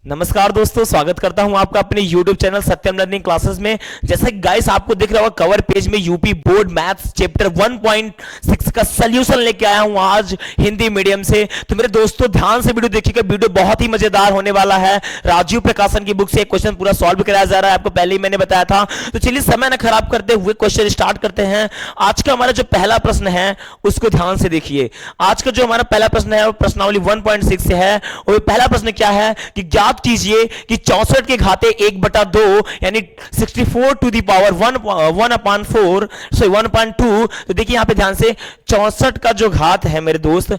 नमस्कार दोस्तों, स्वागत करता हूं आपका अपने YouTube चैनल सत्यम लर्निंग क्लासेस में। जैसा कि गाइस आपको दिख रहा होगा कवर पेज में यूपी बोर्ड मैथ्स चैप्टर 1.6 का सॉल्यूशन लेके आया हूं आज हिंदी मीडियम से। तो मेरे दोस्तों ध्यान से वीडियो देखिएगा, वीडियो बहुत ही मजेदार होने वाला है। राजीव प्रकाशन की बुक से एक क्वेश्चन पूरा सॉल्व कराया जा रहा है, आपको पहले ही मैंने बताया था। तो चलिए समय न खराब करते हुए क्वेश्चन स्टार्ट करते हैं। आज का हमारा जो पहला प्रश्न है उसको ध्यान से देखिए। आज का जो हमारा पहला प्रश्न है वो प्रश्नावली 1.6 से है। और पहला प्रश्न क्या है कि ज्ञात कीजिए कि 64 के घाते 1/2 यानी 64 टू दी पावर 1/4 सॉरी 1/2। तो देखिए यहां पे ध्यान से 64 का जो घात है मेरे दोस्त,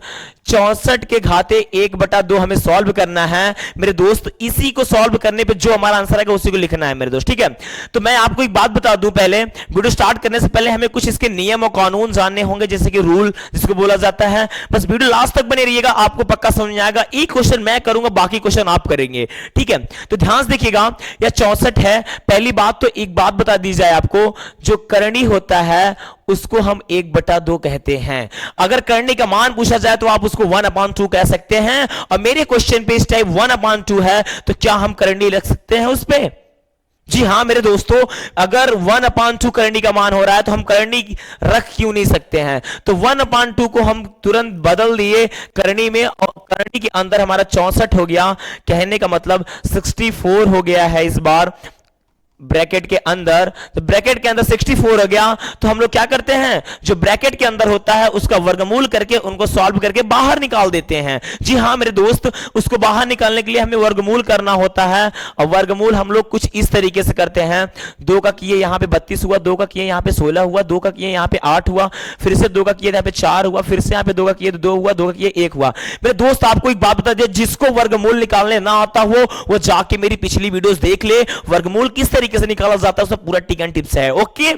64 के घाते 1/2 हमें सॉल्व करना है मेरे दोस्त। इसी को सॉल्व करने पे जो हमारा आंसर आएगा उसी को लिखना है मेरे दोस्त, ठीक है। तो मैं आपको एक बात बता दूं, पहले वीडियो स्टार्ट करने से पहले हमें कुछ इसके नियम और कानून जानने होंगे, जैसे कि रूल जिसको बोला जाता है। बस वीडियो लास्ट तक बने रहिएगा, आपको पक्का समझ में आएगा। एक क्वेश्चन मैं करूंगा, बाकी क्वेश्चन आप करेंगे, ठीक है। तो ध्यान से देखिएगा, यह 64 है। पहली बात तो एक बात बता दी जाए आपको, जो करनी होता है उसको हम 1/2 कहते हैं। अगर करनी का मान पूछा जाए तो आप उसको 1/2 कह सकते हैं। और मेरे क्वेश्चन पे इस टाइप 1/2 है, तो क्या हम करनी रख सकते हैं उस पे? जी हां मेरे दोस्तों, अगर 1/2 करनी का मान हो रहा है तो हम करनी रख क्यों नहीं सकते हैं? तो 1/2 को हम तुरंत बदल दिए करनी में, और करनी के अंदर हमारा 64 हो गया। कहने का मतलब 64 हो गया है इस बार ब्रैकेट के अंदर। तो ब्रैकेट के अंदर 64 हो गया। तो हम लोग क्या करते हैं, जो ब्रैकेट के अंदर होता है उसका वर्गमूल करके उनको सॉल्व करके बाहर निकाल देते हैं। जी हां मेरे दोस्त, उसको बाहर निकालने के लिए हमें वर्गमूल करना होता है। और वर्गमूल हम लोग कुछ इस तरीके से करते हैं। 2 का किए यहां पे 32 हुआ, 2 का किए यहां पे 16 हुआ, 2 का किए यहां पे 8 हुआ, फिर से 2 का किए यहां पे 4 हुआ, फिर से यहां पे 2 का किए 2 हुआ, 2 का किए 1 हुआ। मेरे दोस्त आपको एक बात बता दिया, जिसको वर्गमूल निकालने ना आता हो वो जाके मेरी पिछली वीडियोस देख ले। वर्गमूल किस तरीके से निकाला जाता है उसका पूरा टिक एंड टिप्स है, ओके।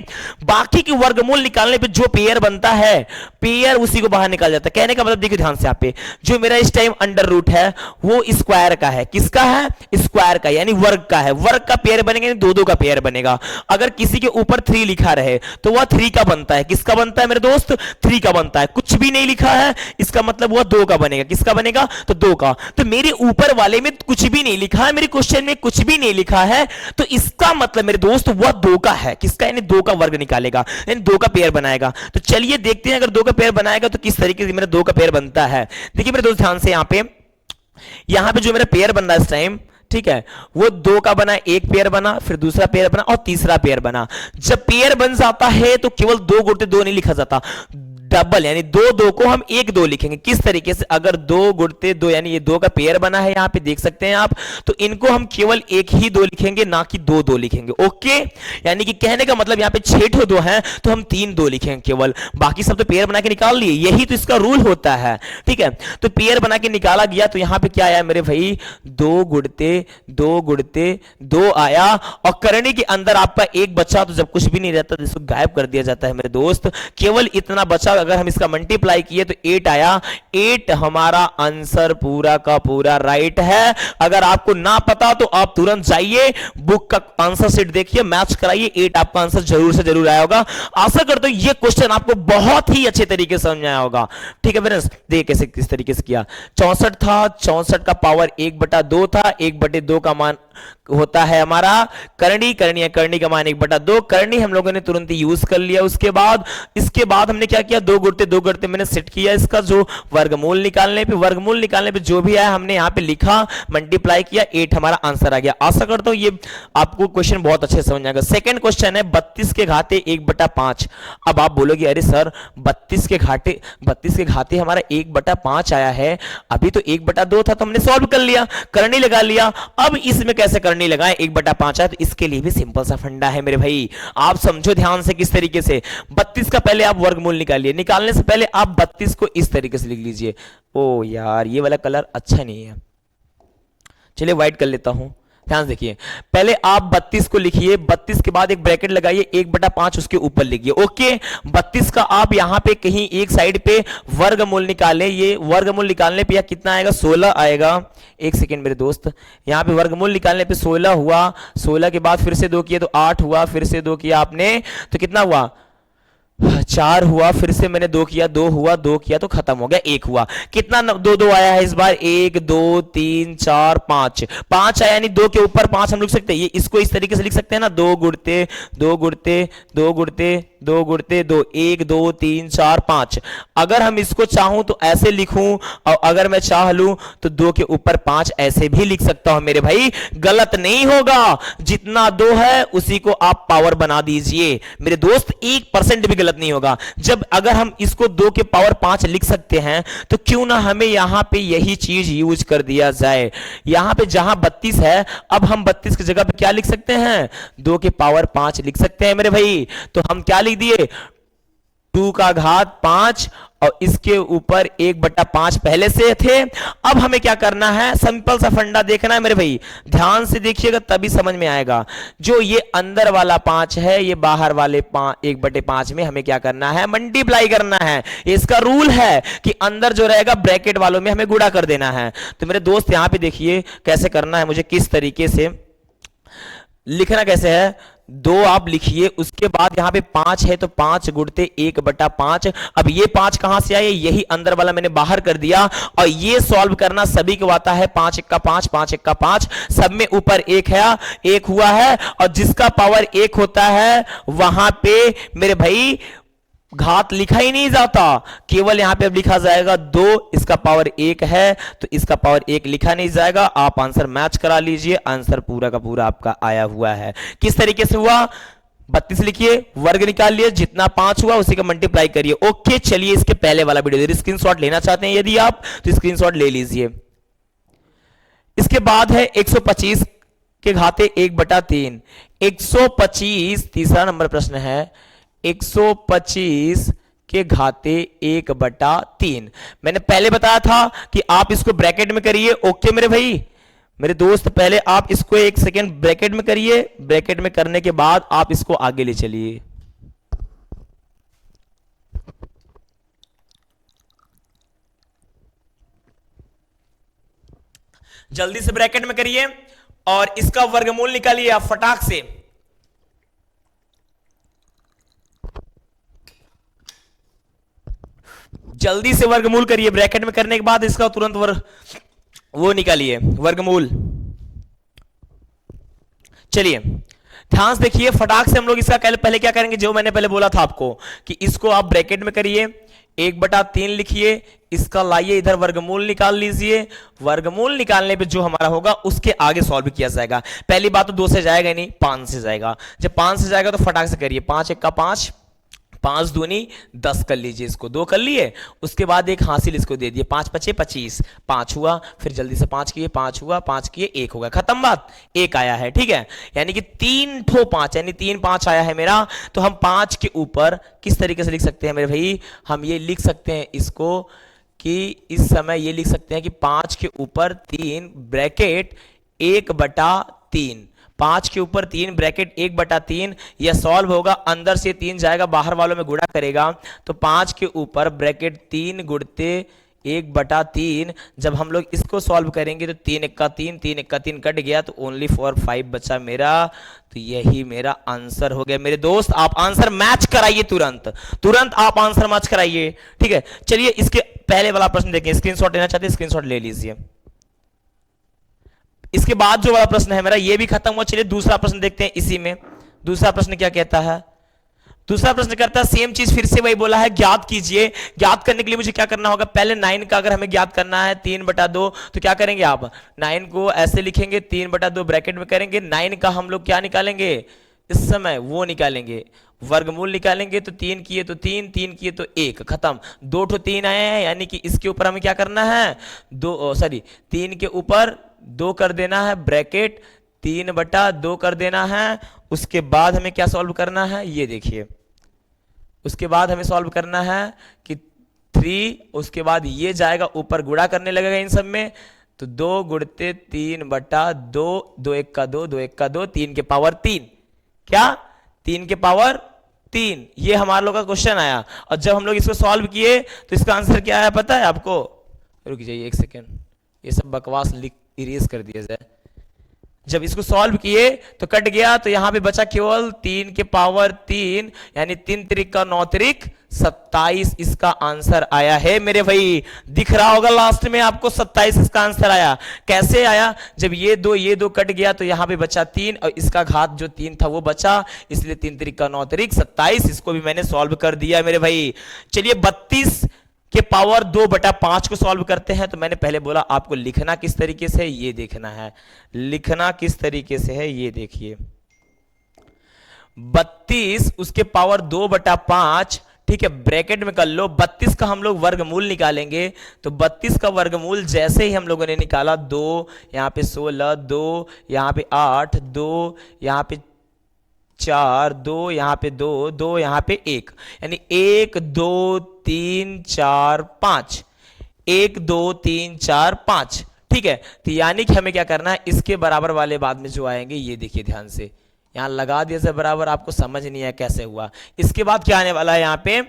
बाकी की वर्गमूल निकालने पे जो पेयर बनता है, पेयर उसी को बाहर निकाल जाता है। कहने का मतलब देखिए ध्यान से, यहाँ पे जो मेरा इस टाइम अंडर रूट है वो स्क्वायर का है। किसका है? स्क्वायर का, यानी वर्ग का है। वर्ग का पेयर बनेगा, यानी 2-2 का पेयर बनेगा। अगर किसी के ऊपर 3 लिखा रहे तो वह 3 का बनता है। किसका बनता है मेरे दोस्त? 3 का बनता है। कुछ भी नहीं लिखा है इसका मतलब वह 2 का बनेगा। किसका बनेगा? तो 2 का। तो मेरे ऊपर वाले में कुछ भी नहीं लिखा है, मेरे क्वेश्चन में कुछ भी नहीं लिखा है, तो इसका मतलब मेरे दोस्त वह 2 का है। किसका? यानी 2 का वर्ग निकालेगा, यानी 2 का पेयर बनाएगा। तो चलिए देखते हैं अगर 2 का पेयर बनाएगा तो किस तरीके से मेरा 2 का पेयर बनता है। देखिए मेरे दोस्त ध्यान से, यहां पे जो मेरा पेयर बन रहा है इस टाइम, ठीक है, वो 2 का बना, एक पेयर बना, फिर दूसरा पेयर बना और तीसरा पेयर बना। जब पेयर बन जाता है तो केवल 2 गुणित 2 नहीं लिखा जाता, डबल, यानी 2-2 को हम 1-2 लिखेंगे। किस तरीके से? अगर 2 गुणित 2 यानी ये 2 का पेयर बना है, यहां पे देख सकते हैं आप, तो इनको हम केवल 1 ही 2 लिखेंगे, ना कि 2-2 लिखेंगे, ओके। यानी कि कहने का मतलब यहां पे 6 2 हैं तो हम 3-2 लिखेंगे केवल, बाकी सब तो पेयर बना के निकाल लिए। यही तो इसका रूल होता है, ठीक है। तो पेयर बना के निकाला गया, तो यहां पे क्या आया मेरे भाई? 2 गुणित 2 आया। और करनी के अंदर आपका 1 बचा, तो जब कुछ भी नहीं रहता तो इसको गायब कर दिया जाता है मेरे दोस्त। केवल इतना बचा, अगर हम इसका मल्टीप्लाई किए तो 8 आया। 8 हमारा आंसर पूरा का पूरा राइट है। अगर आपको ना पता तो आप तुरंत जाइए बुक का आंसर शीट देखिए, मैच कराइए, 8 आपका आंसर जरूर से जरूर आया होगा। आशा करता हूं ये क्वेश्चन आपको बहुत ही अच्छे तरीके से समझ आया होगा, ठीक है फ्रेंड्स। देखिए कैसे किस तरीके से किया। 64 था, 64 का पावर 1/2 था, 1/2 का मान होता है हमारा करनी। करनी का मान 1/2। करनी हम लोगों ने तुरंत यूज कर लिया। इसके बाद हमने क्या किया? 2 गुणित मैंने सेट किया इसका जो वर्गमूल निकालने पे जो भी आया हमने यहां पे लिखा, मल्टीप्लाई किया, 8 हमारा आंसर आ गया। आशा करता हूं ये आपको क्वेश्चन बहुत अच्छे से समझ आएगा। सेकंड क्वेश्चन है 32 के घाते 1/5। अब आप बोलोगे अरे सर 32 के घाते हमारा 1/5 आया है, अभी तो 1/2 था तो हमने सॉल्व कर लिया, करनी लगा लिया। अब इसमें कैसे करनी लगाए? 1/5 है, तो इसके लिए भी सिंपल सा फंडा है मेरे भाई, आप समझो ध्यान से किस तरीके से। 32 का पहले आप वर्गमूल निकालिए, निकालने से पहले आप 32 को इस तरीके से लिख लीजिए। ओ यार ये वाला कलर अच्छा नहीं है, चलिए व्हाइट कर लेता हूं। ध्यान से देखिए, पहले आप 32 को लिखिए, 32 के बाद एक ब्रैकेट लगाइए, 1/5 उसके ऊपर लिखिए, ओके। 32 का आप यहां पे कहीं एक साइड पे वर्गमूल निकालें। ये वर्गमूल निकालने पे कितना आएगा? 16 आएगा। एक सेकेंड मेरे दोस्त, यहां पे वर्गमूल निकालने पे 16 हुआ, 16 के बाद फिर से 2 किए तो 8 हुआ, फिर से 2 किया आपने तो कितना हुआ? चार हुआ, फिर से मैंने दो किया, दो हुआ, दो किया तो खत्म हो गया, एक हुआ। कितना दो दो आया है इस बार? एक, दो, तीन, चार, पांच। पांच आया, यानी दो के ऊपर पांच हम लिख सकते हैं। ये इसको इस तरीके से लिख सकते हैं ना, दो गुड़ते दो गुड़ते दो गुड़ते दो गुड़ते दो, एक, दो, तीन, चार, पांच। अगर हम इसको चाहूं तो ऐसे लिखूं, और अगर मैं चाह लूं तो दो के ऊपर पांच ऐसे भी लिख सकता हूं मेरे भाई, गलत नहीं होगा। जितना दो है उसी को आप पावर बना दीजिए मेरे दोस्त, 1% भी गलत नहीं होगा। जब अगर हम इसको दो के पावर पांच लिख सकते हैं तो क्यों ना हमें यहां पे यही चीज यूज कर दिया जाए। यहां पे जहां 32 है, अब हम 32 की जगह पे क्या लिख सकते हैं? दो के पावर पांच लिख सकते हैं मेरे भाई। तो हम क्या लिख दिए? 2 का घात 5 और इसके ऊपर 1/5 पहले से थे। अब हमें क्या करना है? सिंपल सा फंडा देखना है मेरे भाई, ध्यान से देखिएगा तभी समझ में आएगा। जो ये अंदर वाला 5 है, ये बाहर वाले 1/5 में हमें क्या करना है? मल्टीप्लाई करना है। इसका रूल है कि अंदर जो रहेगा ब्रैकेट वालों में हमें गुणा कर देना है। तो मेरे दोस्त यहां पे देखिए कैसे करना है मुझे, किस तरीके से लिखना कैसे है। दो आप लिखिए, उसके बाद यहां पे 5 है तो 5 गुणते 1/5। अब ये 5 कहां से आए? यही अंदर वाला मैंने बाहर कर दिया। और ये सॉल्व करना सभी को आता है, 5 1 का 5, 5 1 का 5, सब में ऊपर एक है, एक हुआ है। और जिसका पावर एक होता है वहां पे मेरे भाई घात लिखा ही नहीं जाता, केवल यहां पे अब लिखा जाएगा 2। इसका पावर 1 है तो इसका पावर 1 लिखा नहीं जाएगा। आप आंसर मैच करा लीजिए, आंसर पूरा का पूरा आपका आया हुआ है। किस तरीके से हुआ? 32 लिखिए, वर्ग निकाल लिए, जितना 5 हुआ उसी का मल्टीप्लाई करिए। ओके, चलिए इसके पहले वाला वीडियो स्क्रीनशॉट लेना चाहते हैं यदि आप, तो स्क्रीनशॉट ले लीजिए। इसके बाद है 125 के घाते 1/3। 125 तीसरा नंबर प्रश्न है, 125 के घाते 1/3। मैंने पहले बताया था कि आप इसको ब्रैकेट में करिए। ओके मेरे भाई, मेरे दोस्त पहले आप इसको एक सेकेंड ब्रैकेट में करिए। ब्रैकेट में करने के बाद आप इसको आगे ले चलिए। जल्दी से ब्रैकेट में करिए और इसका वर्गमूल निकालिए आप फटाक से। जल्दी से वर्गमूल करिए, ब्रैकेट में करने के बाद इसका तुरंत वो निकालिए वर्गमूल। चलिए ध्यान से देखिए, फटाक से हम लोग इसका पहले क्या करेंगे, जो मैंने पहले बोला था आपको कि इसको आप ब्रैकेट में करिए, 1/3 लिखिए, इसका लाइए इधर वर्गमूल निकाल लीजिए। वर्गमूल निकालने पे जो हमारा होगा उसके आगे सॉल्व किया जाएगा। पहली बात तो 2 से जाएगा नहीं, 5 से जाएगा। जब 5 से जाएगा तो फटाक से करिए, 5 1 का 5, 5 दूनी 10 कर लीजिए, इसको 2 कर लिए। उसके बाद एक हासिल इसको दे दिए, 5 5 25, 5 हुआ, फिर जल्दी से 5 किए, 5 हुआ, 5 किए, 1 हो गया, खत्म बात, 1 आया है। ठीक है, यानी कि 3 ठो 5, यानी 3 5 आया है मेरा। तो हम 5 के ऊपर किस तरीके से लिख सकते हैं मेरे भाई? हम ये लिख सकते हैं इसको कि इस समय ये लिख सकते हैं कि 5 के ऊपर 3 ब्रैकेट 1/3, 5 के ऊपर 3 ब्रैकेट 1/3। यह सॉल्व होगा, अंदर से 3 जाएगा, बाहर वालों में गुणा करेगा। तो 5 के ऊपर ब्रैकेट 3 गुणते 1/3। जब हम लोग इसको सॉल्व करेंगे तो 3 1 का 3, 3 1 का 3 कट गया, तो ओनली फॉर 5 बचा मेरा। तो यही मेरा आंसर हो गया मेरे दोस्त। आप आंसर मैच कराइए, तुरंत तुरंत आप आंसर मैच कराइए। ठीक है, चलिए इसके पहले वाला प्रश्न देखें। स्क्रीनशॉट लेना चाहते हैं, स्क्रीनशॉट ले लीजिए। इसके बाद जो वाला प्रश्न है मेरा, ये भी खत्म हुआ। चलिए दूसरा प्रश्न देखते हैं इसी में। दूसरा प्रश्न क्या कहता है? दूसरा प्रश्न करता है सेम चीज, फिर से वही बोला है, ज्ञात कीजिए। ज्ञात करने के लिए मुझे क्या करना होगा? पहले 9 का अगर हमें ज्ञात करना है 3/2, तो क्या करेंगे आप? 9 को ऐसे लिखेंगे, 3/2 ब्रैकेट में करेंगे। 9 का हम लोग क्या निकालेंगे इस समय? वो निकालेंगे, वर्गमूल निकालेंगे। तो 3 किए तो 3, 3 किए तो 1, खत्म। 2 ठो 3 आए हैं, यानी कि इसके ऊपर हमें क्या करना है? 3 के ऊपर 2 कर देना है, ब्रैकेट 3/2 कर देना है। उसके बाद हमें क्या सॉल्व करना है? ये देखिए, उसके बाद हमें सॉल्व करना है कि 3, उसके बाद ये जाएगा ऊपर, गुणा करने लगेगा इन सब में। तो 2 गुणते 3/2, 2 1 का 2, 2 1 का 2, 3 के पावर 3। क्या? 3 के पावर 3। ये हमारे लोग का क्वेश्चन आया। और जब हम लोग इसको सॉल्व किए तो इसका आंसर क्या आया पता है आपको? रुक जाइए एक सेकेंड, ये सब बकवास लिख इरेज कर दिया जाए। जब इसको सॉल्व किए तो कट गया, तो यहां पे बचा केवल 3 के पावर 3, यानी 3 त्रिक का 9 त्रिक 27 इसका आंसर आया है मेरे भाई। दिख रहा होगा लास्ट में आपको 27 इसका आंसर आया। कैसे आया? जब ये दो कट गया तो यहां पे बचा 3 और इसका घात जो 3 था वो बचा, इसलिए 3 त्रिक का 9 त्रिक 27, इसको भी मैंने सॉल्व कर दिया मेरे भाई। चलिए 32 के पावर 2/5 को सॉल्व करते हैं। तो मैंने पहले बोला आपको लिखना किस तरीके से है ये देखना है, लिखना किस तरीके से है ये देखिए। 32 उसके पावर 2/5, ठीक है, ब्रैकेट में कर लो। 32 का हम लोग वर्गमूल निकालेंगे, तो 32 का वर्गमूल जैसे ही हम लोगों ने निकाला, 2 यहां पे 16, 2 यहां पे 8, 2 यहां पे 4, 2 यहां पे 2, 2 यहां पे 1, यानी 1 2 3 4 5, 1 2 3 4 5, ठीक है। तो यानी कि हमें क्या करना है, इसके बराबर वाले बाद में जो आएंगे ये देखिए ध्यान से, यहां लगा दिया से बराबर, आपको समझ नहीं है कैसे हुआ। इसके बाद क्या आने वाला है, यहां पे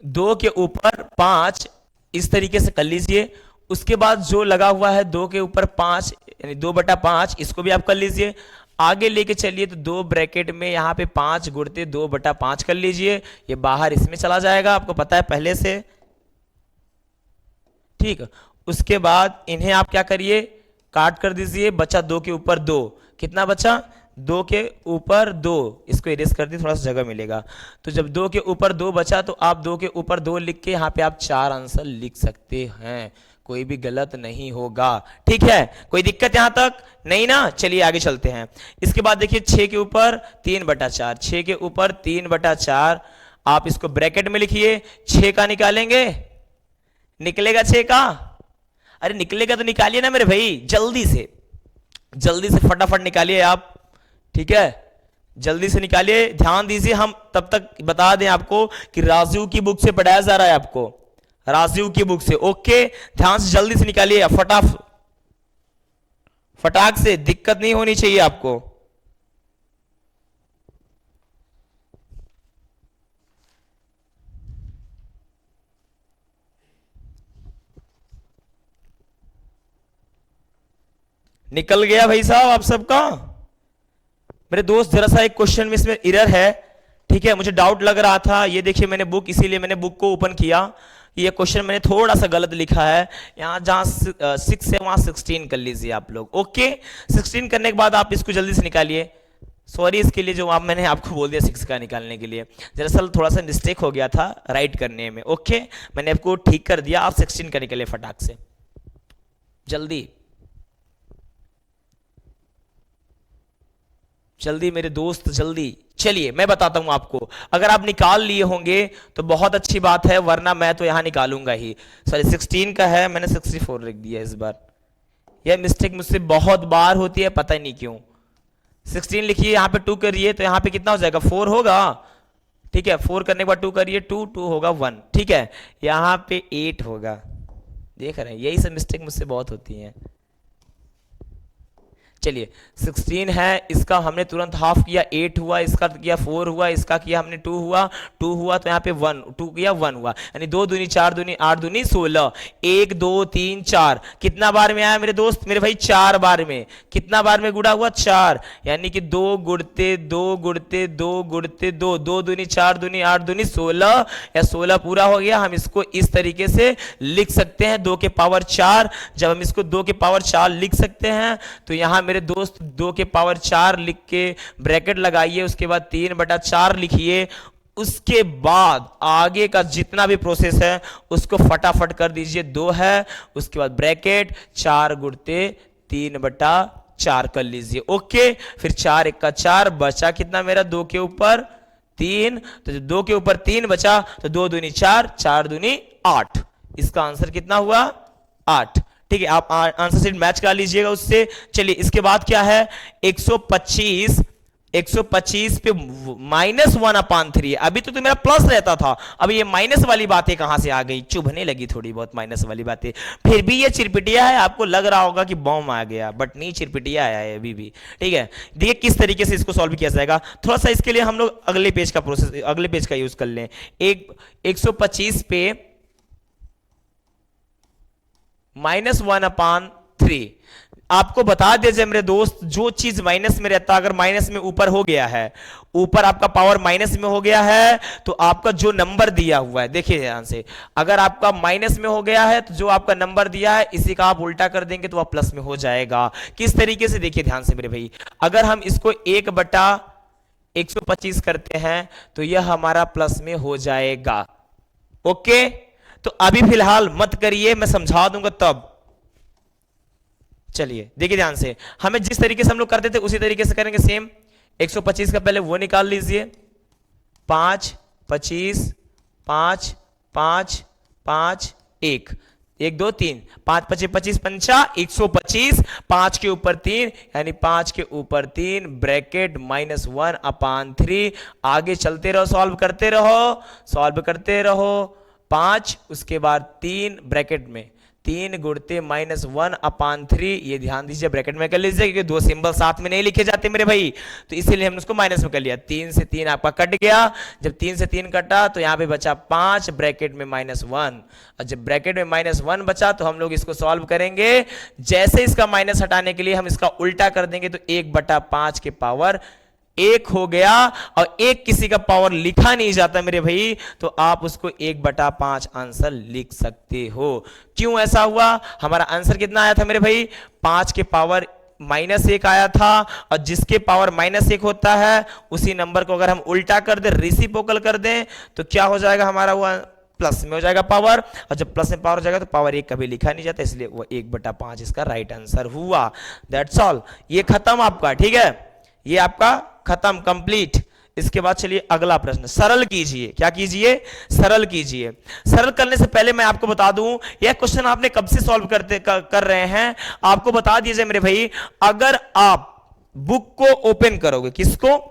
2 के ऊपर 5 इस तरीके से कर लीजिए। उसके बाद जो लगा हुआ है 2 के ऊपर 5 यानी 2/5, इसको भी आप कर लीजिए। आगे लेके चलिए तो 2 ब्रैकेट में यहां पे 5 गुणते 2/5 कर लीजिए, ये बाहर इसमें चला जाएगा, आपको पता है पहले से, ठीक। उसके बाद इन्हें आप क्या करिए, काट कर दीजिए, बचा 2 के ऊपर 2, कितना बचा 2 के ऊपर 2, इसको इरेज कर दिए थोड़ा सा जगह मिलेगा। तो जब 2 के ऊपर 2 बचा तो आप 2 के ऊपर 2 लिख के यहां पे आप 4 आंसर लिख सकते हैं, कोई भी गलत नहीं होगा, ठीक है। कोई दिक्कत यहां तक नहीं ना? चलिए आगे चलते हैं। इसके बाद देखिए 6 के ऊपर 3/4, 6 के ऊपर 3/4, आप इसको ब्रैकेट में लिखिए। 6 का निकालेंगे, निकलेगा 6 का, अरे निकलेगा तो निकालिए ना मेरे भाई, जल्दी से फटाफट निकालिए आप, ठीक है, जल्दी से निकालिए। ध्यान दीजिए, हम तब तक बता दें आपको कि राजीव की बुक से पढ़ाया जा रहा है आपको, राजीव की बुक से, ओके। ध्यान से जल्दी से निकालिए, फटाक से, दिक्कत नहीं होनी चाहिए आपको। निकल गया भाई साहब आप सबका? मेरे दोस्त जरा सा एक क्वेश्चन में इसमें एरर है, ठीक है, मुझे डाउट लग रहा था। ये देखिए मैंने बुक, इसीलिए मैंने बुक को ओपन किया। ये क्वेश्चन मैंने थोड़ा सा गलत लिखा है, यहां जहां 6 है वहां 16 कर लीजिए आप लोग, ओके। 16 करने के बाद आप इसको जल्दी से निकालिए। सॉरी इसके लिए जो मैंने आपको बोल दिया 6 का निकालने के लिए, दरअसल थोड़ा सा मिस्टेक हो गया था राइट करने में, ओके। मैंने आपको ठीक कर दिया, आप 16 का निकालिए फटाक से, जल्दी जल्दी मेरे दोस्त जल्दी। चलिए मैं बताता हूं आपको, अगर आप निकाल लिए होंगे तो बहुत अच्छी बात है, वरना मैं तो यहां निकालूंगा ही। सॉरी 16 का है, मैंने 64 लिख दिया इस बार, यह मिस्टेक मुझसे बहुत बार होती है, पता नहीं क्यों। 16 लिखिए, यहां पे 2 करिए तो यहां पे कितना हो जाएगा, 4 होगा, ठीक है। 4 करने के बाद 2 करिए, 2 2 होगा 1, ठीक है। यहां पे 8 होगा, देख रहे हैं, यही सब मिस्टेक मुझसे बहुत होती है। चलिए 16 है, इसका हमने तुरंत हाफ किया, 8 हुआ, इसका किया 4 हुआ, इसका किया हमने 2 हुआ, 2 हुआ तो यहाँ पे 1, 2 किया 1 हुआ, यानी 2 दूनी 4 दूनी 8 दूनी 16, 1 2 3 4, कितना बार में आया मेरे दोस्त, मेरे भाई 4 बार में, कितना बार में गुड़ा हुआ 4, यानी कि 2 गुड़ते 2 गुड़ते 2 गुड़ते 2, 2 दूनी 4 दूनी 8 दूनी 16, या 16 पूरा हो गया। हम इसको इस तरीके से लिख सकते हैं 2 के पावर 4। जब हम इसको 2 के पावर 4 लिख सकते हैं तो यहां मेरे दोस्त 2 के पावर 4 लिख के ब्रैकेट लगाइए, उसके बाद 3/4 लिखिए। उसके बाद आगे का जितना भी प्रोसेस है उसको फटाफट कर दीजिए। 2 है, उसके बाद ब्रैकेट 4 गुणते 3/4 कर लीजिए, ओके। फिर 4 1 का 4, बचा कितना मेरा 2 के ऊपर 3, तो 2 के ऊपर 3 बचा तो 2 दूनी 4, 4 दूनी 8, इसका आंसर कितना हुआ 8, ठीक है। आप आंसर शीट मैच करा लीजिएगा उससे। चलिए इसके बाद क्या है, 125 पे -1/3, अभी तो मेरा प्लस रहता था, अब ये माइनस वाली बातें कहां से आ गई, चुभने लगी थोड़ी बहुत माइनस वाली बातें। फिर भी ये चिरपिटिया है, आपको लग रहा होगा कि बॉम्ब आ गया, बट नहीं, चिरपिटिया आया है अभी भी, ठीक है। देखिए किस तरीके से इसको सॉल्व किया जाएगा, थोड़ा सा इसके लिए हम लोग अगले पेज का प्रोसेस, अगले पेज का यूज कर लें। 125 पे -1/3 3। आपको बता दीजिए मेरे दोस्त, जो चीज माइनस में रहता, अगर माइनस में ऊपर हो गया है, ऊपर आपका पावर माइनस में हो गया है, तो आपका जो नंबर दिया हुआ है, देखिए ध्यान से, अगर आपका माइनस में हो गया है तो जो आपका नंबर दिया है इसी का आप उल्टा कर देंगे तो वह प्लस में हो जाएगा। किस तरीके से, देखिए ध्यान से मेरे भाई, अगर हम इसको 1/125 करते हैं तो यह हमारा प्लस में हो जाएगा। ओके, तो अभी फिलहाल मत करिए, मैं समझा दूंगा तब। चलिए देखिए ध्यान से, हमें जिस तरीके से हम लोग करते थे उसी तरीके से करेंगे सेम। 125 का पहले वो निकाल लीजिए, 5 25 5 5 5 1 1 2 3 5 25 25 पंचा 125, 5 के ऊपर 3 यानी 5 के ऊपर 3 ब्रैकेट -1/3। आगे चलते रहो, सॉल्व करते रहो, सॉल्व करते रहो। 5 उसके बाद 3 ब्रैकेट में 3 गुणते -1/3। ये ध्यान दीजिए, ब्रैकेट में कर लीजिए क्योंकि दो सिंबल साथ में नहीं लिखे जाते मेरे भाई, तो इसीलिए हमने उसको माइनस में कर लिया। 3 से 3 आपका कट गया, जब 3 से 3 कटा तो यहां पे बचा 5 ब्रैकेट में -1, और जब ब्रैकेट में -1 बचा तो हम लोग इसको सॉल्व करेंगे। जैसे इसका माइनस हटाने के लिए हम इसका उल्टा कर देंगे तो 1/5 के पावर 1 हो गया, और 1 किसी का पावर लिखा नहीं जाता मेरे भाई, तो आप उसको 1/5 आंसर लिख सकते हो। क्यों ऐसा हुआ? हमारा आंसर कितना आया था मेरे भाई? 5 के पावर -1 आया था, और जिसके पावर -1 होता है उसी नंबर को अगर हम उल्टा कर दे, रेसिप्रोकल कर दें, तो क्या हो जाएगा हमारा? वो प्लस में हो जाएगा पावर, और जब प्लस में पावर हो जाएगा तो पावर 1 कभी लिखा नहीं जाता, इसलिए वो 1/5 इसका राइट आंसर हुआ। दैट्स ऑल, ये खत्म आपका, ठीक है, ये आपका खत्म, कंप्लीट। इसके बाद चलिए अगला प्रश्न, सरल कीजिए। क्या कीजिए? सरल कीजिए। सरल करने से पहले मैं आपको बता दूं, यह क्वेश्चन आपने कब से सॉल्व कर रहे हैं, आपको बता दीजिए मेरे भाई। अगर आप बुक को ओपन करोगे, किसको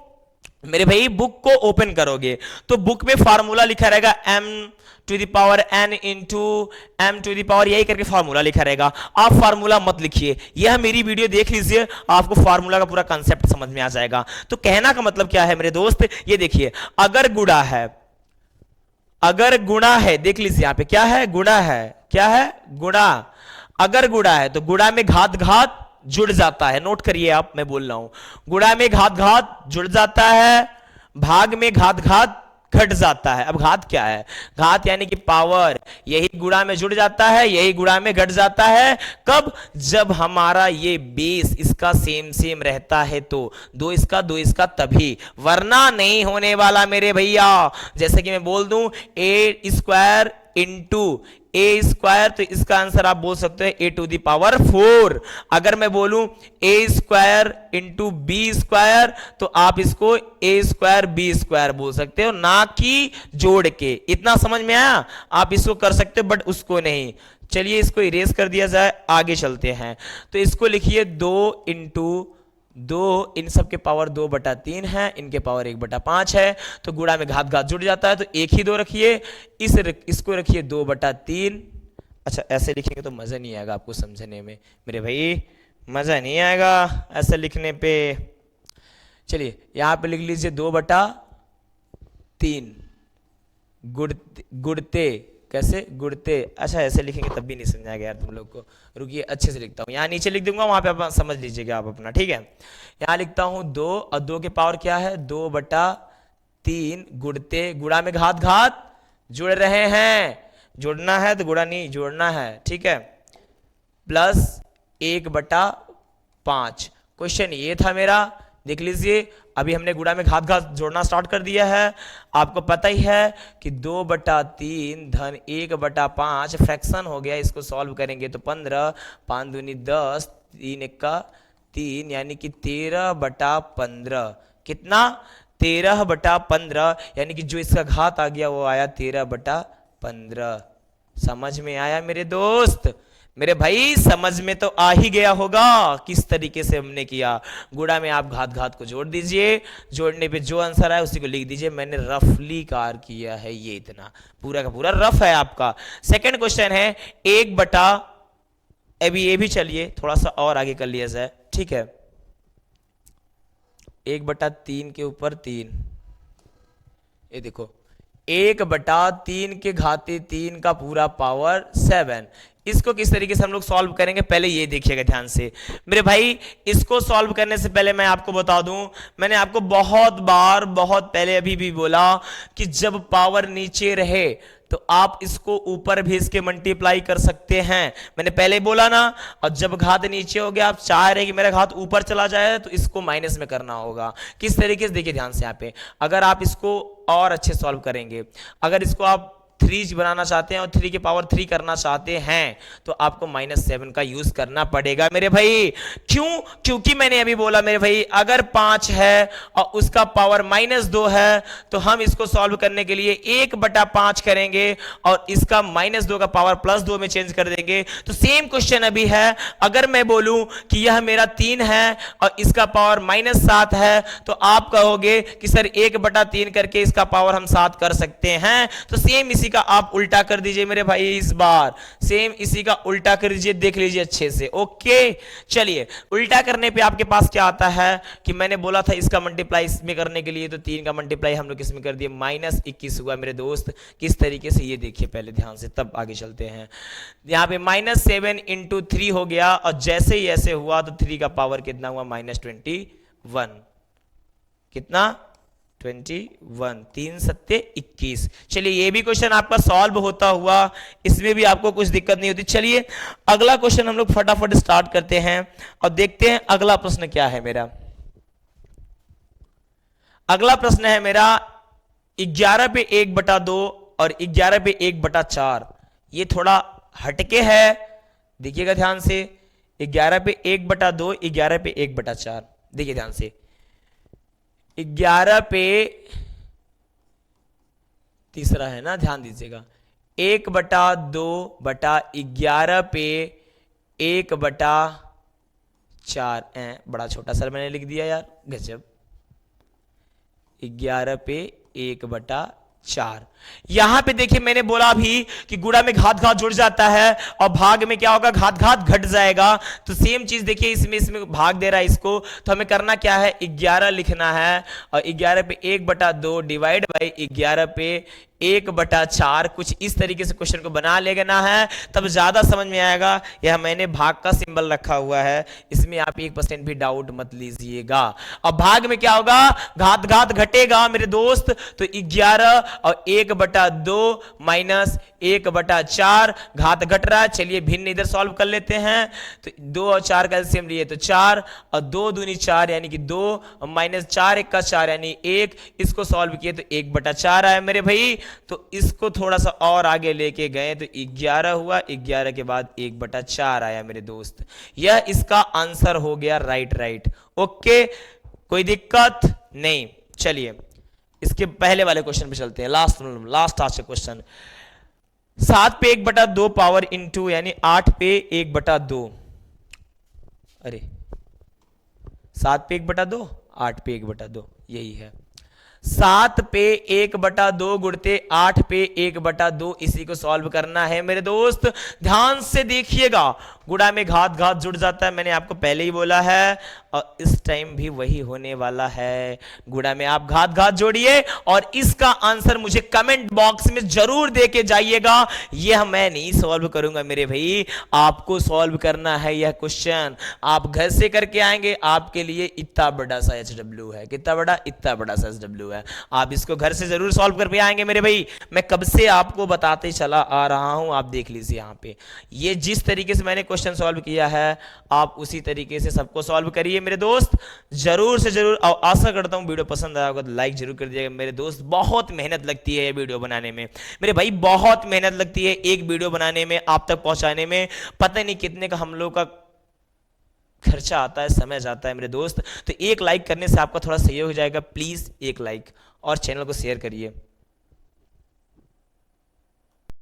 मेरे भाई? बुक को ओपन करोगे तो बुक में फार्मूला लिखा रहेगा m⁴n इंटू m⁴, यही करके फार्मूला लिखा रहेगा। आप फार्मूला मत लिखिए, यह मेरी वीडियो देख लीजिए, आपको फार्मूला का पूरा कंसेप्ट समझ में आ जाएगा। तो कहना का मतलब क्या है मेरे दोस्त, ये देखिए, अगर गुणा है, अगर गुणा है, देख लीजिए यहां पे क्या है? गुणा है। क्या है? गुणा। अगर गुणा है तो गुणा में घात घात जुड़ जाता है, नोट करिए आप, मैं बोल रहा हूं, गुणा में घात घात जुड़ जाता है, भाग में घात घात घट जाता है। अब घात क्या है? घात यानी कि पावर, यही गुणा में जुड़ जाता है, यही गुणा में घट जाता है। कब? जब हमारा ये बेस इसका सेम सेम रहता है, तो दो इसका तभी, वरना नहीं होने वाला मेरे भैया। जैसे कि मैं बोल दूं a² इंटू a², तो इसका आंसर आप बोल सकते हैं a⁴। अगर मैं बोलूं a² इंटू b², तो आप इसको a² b² बोल सकते हो, ना कि जोड़ के। इतना समझ में आया? आप इसको कर सकते हो, बट उसको नहीं। चलिए इसको इरेज कर दिया जाए, आगे चलते हैं। तो इसको लिखिए 2 इंटू 2, इन सब के पावर 2/3 है, इनके पावर 1/5 है, तो गुणा में घात घात जुड़ जाता है, तो 1 ही 2 रखिए, इसको रखिए 2/3। अच्छा, ऐसे लिखेंगे तो मजा नहीं आएगा आपको समझने में मेरे भाई, मजा नहीं आएगा ऐसे लिखने पे। चलिए यहां पे लिख लीजिए 2/3 गुणते, कैसे? गुणते। अच्छा, ऐसे लिखेंगे तब भी नहीं समझाएगा यार तुम लोग को, रुकिए अच्छे से लिखता हूं, यहां नीचे लिख दूंगा, वहां पे आप समझ लीजिएगा आप अपना, ठीक है। यहां लिखता हूं 2, और 2 के पावर क्या है? 2/3 गुणते, गुणा में घात घात जुड़ रहे हैं, जोड़ना है तो गुणा नहीं जोड़ना है, ठीक है, प्लस 1/5। क्वेश्चन ये था मेरा, देख लीजिए, अभी हमने गुणा में घात घात जोड़ना स्टार्ट कर दिया है। आपको पता ही है कि 2/3 धन 1/5 फ्रैक्शन हो गया, इसको सॉल्व करेंगे तो 15, 5 दूनी 10, 3 एक्का 3, यानी कि 13/15। कितना? 13/15, यानी कि जो इसका घात आ गया वो आया 13/15। समझ में आया मेरे दोस्त? मेरे भाई समझ में तो आ ही गया होगा किस तरीके से हमने किया। गुणा में आप घात घात को जोड़ दीजिए, जोड़ने पे जो आंसर आया उसी को लिख दीजिए। मैंने रफली कार किया है, ये इतना पूरा का पूरा रफ है आपका। सेकंड क्वेश्चन है 1/, अभी ये भी चलिए थोड़ा सा और आगे कर लिया जाए, ठीक है। 1/3 के ऊपर 3, ये देखो 1/3 के घाते 3 का पूरा पावर 7। इसको किस तरीके से हम लोग सॉल्व करेंगे पहले ये देखिएगा ध्यान से मेरे भाई। इसको सॉल्व करने से पहले मैं आपको बता दूं, मैंने आपको बहुत बार बहुत पहले अभी भी बोला कि जब पावर नीचे रहे तो आप इसको ऊपर भी इसके मल्टीप्लाई कर सकते हैं, मैंने पहले बोला ना। और जब घात नीचे हो गया, आप चाह रहे हैं कि मेरा घात ऊपर चला जाए, तो इसको माइनस में करना होगा। किस तरीके से देखिए ध्यान से यहाँ पे, अगर आप इसको और अच्छे सॉल्व करेंगे, अगर इसको आप 3 बनाना चाहते हैं और 3 की पावर 3 करना चाहते हैं तो आपको -7 का यूज करना पड़ेगा मेरे भाई। क्यों? क्योंकि मैंने अभी बोला मेरे भाई, अगर 5 है और उसका पावर -2 है तो हम इसको सॉल्व करने के लिए 1/5 करेंगे और इसका -2 का पावर +2 में चेंज कर देंगे। तो सेम क्वेश्चन अभी है, अगर मैं बोलूं कि यह मेरा 3 है और इसका पावर -7 है तो आप कहोगे कि सर 1/3 करके इसका पावर हम 7 कर सकते हैं। तो सेम इसी का आप उल्टा कर दीजिए मेरे भाई, इस बार सेम इसी का उल्टा कर दीजिए, देख लीजिए अच्छे से। ओके चलिए, उल्टा करने पे आपके पास क्या आता है कि मैंने बोला था इसका मल्टीप्लाई इसमें करने के लिए, तो 3 का मल्टीप्लाई हम लोग इसमें कर दिए, -21 हुआ मेरे दोस्त। किस तरीके से ये देखिए पहले ध्यान से, तब आगे चलते हैं। यहां पे -7 × 3 हो गया और जैसे ही ऐसे हुआ तो 3 का पावर कितना हुआ, -21। कितना? 21। 3 सत्ते 21। चलिए ये भी क्वेश्चन आपका सॉल्व होता हुआ, इसमें भी आपको कुछ दिक्कत नहीं होती। चलिए अगला क्वेश्चन हम लोग फटाफट स्टार्ट करते हैं और देखते हैं अगला प्रश्न क्या है मेरा। अगला प्रश्न है मेरा 11 पे 1/2 और 11 पे 1/4। ये थोड़ा हटके है, देखिएगा ध्यान से। 11 पे 1/2, 11 पे 1/4, देखिए ध्यान से। 11 पे तीसरा है ना, ध्यान दीजिएगा। 1/2/11 पे 1/4। बड़ा छोटा सर मैंने लिख दिया यार, गजब। 11 पे 1/4। यहां पे देखिए मैंने बोला भी कि गुणा में घात घात जुड़ जाता है और भाग में क्या होगा, घात घात घट जाएगा। तो सेम चीज देखिए इसमें भाग दे रहा है इसको, तो हमें करना क्या है, 11 लिखना है और 11 पे 1/2 डिवाइड बाई 11 पे 1/4। कुछ इस तरीके से क्वेश्चन को बना लेना है, तब ज्यादा समझ में आएगा। यह मैंने भाग का सिंबल रखा हुआ है, इसमें आप 1% भी डाउट मत लीजिएगा। अब भाग में क्या होगा, घात घात घटेगा मेरे दोस्त। तो 11 और 1/2 माइनस 1/4, घात घट रहा है। चलिए भिन्न इधर सॉल्व कर लेते हैं। तो 2 और 4 का एलसीएम लिए तो 4 और 2 दूनी 4 यानी कि 2 और -4 1 का 4 यानी 1। इसको सॉल्व किए तो 1/4 आया मेरे भाई। तो इसको थोड़ा सा और आगे लेके गए तो 11 हुआ, 11 के बाद 1/4 आया मेरे दोस्त। यह इसका आंसर हो गया राइट। ओके, कोई दिक्कत नहीं। चलिए इसके पहले वाले क्वेश्चन पे चलते हैं, लास्ट आज का क्वेश्चन। 7 पे 1/2 पावर इंटू यानी 8 पे 1/2। अरे 7 पे 1/2, 8 पे 1/2, यही है। 7 पे 1/2 गुणते 8 पे 1/2, इसी को सॉल्व करना है मेरे दोस्त। ध्यान से देखिएगा, गुणा में घात घात जुड़ जाता है, मैंने आपको पहले ही बोला है और इस टाइम भी वही होने वाला है। गुणा में आप घात घात जोड़िए और इसका आंसर मुझे कमेंट बॉक्स में जरूर देके जाइएगा। यह मैं नहीं सॉल्व करूंगा मेरे भाई, आपको सॉल्व करना है यह क्वेश्चन। आप घर से करके आएंगे, आपके लिए इतना बड़ा सा HW है। कितना बड़ा? इतना बड़ा सा HW है। आप इसको घर से जरूर सॉल्व करके आएंगे मेरे भाई। मैं कब से आपको बताते चला आ रहा हूं, आप देख लीजिए यहाँ पे। ये जिस तरीके से मैंने क्वेश्चन सॉल्व किया है, आप उसी तरीके से सबको सॉल्व करिए मेरे दोस्त, जरूर से जरूर। और आशा करता हूं वीडियो पसंद आया होगा तो लाइक जरूर कर दीजिएगा मेरे दोस्त। बहुत मेहनत लगती है ये वीडियो बनाने में मेरे भाई, बहुत मेहनत लगती है एक वीडियो बनाने में, आप तक पहुंचाने में। पता नहीं कितने का हम लोग का खर्चा आता है, समय जाता है मेरे दोस्त। तो एक लाइक करने से आपका थोड़ा सहयोग हो जाएगा। प्लीज एक लाइक और चैनल को शेयर करिए।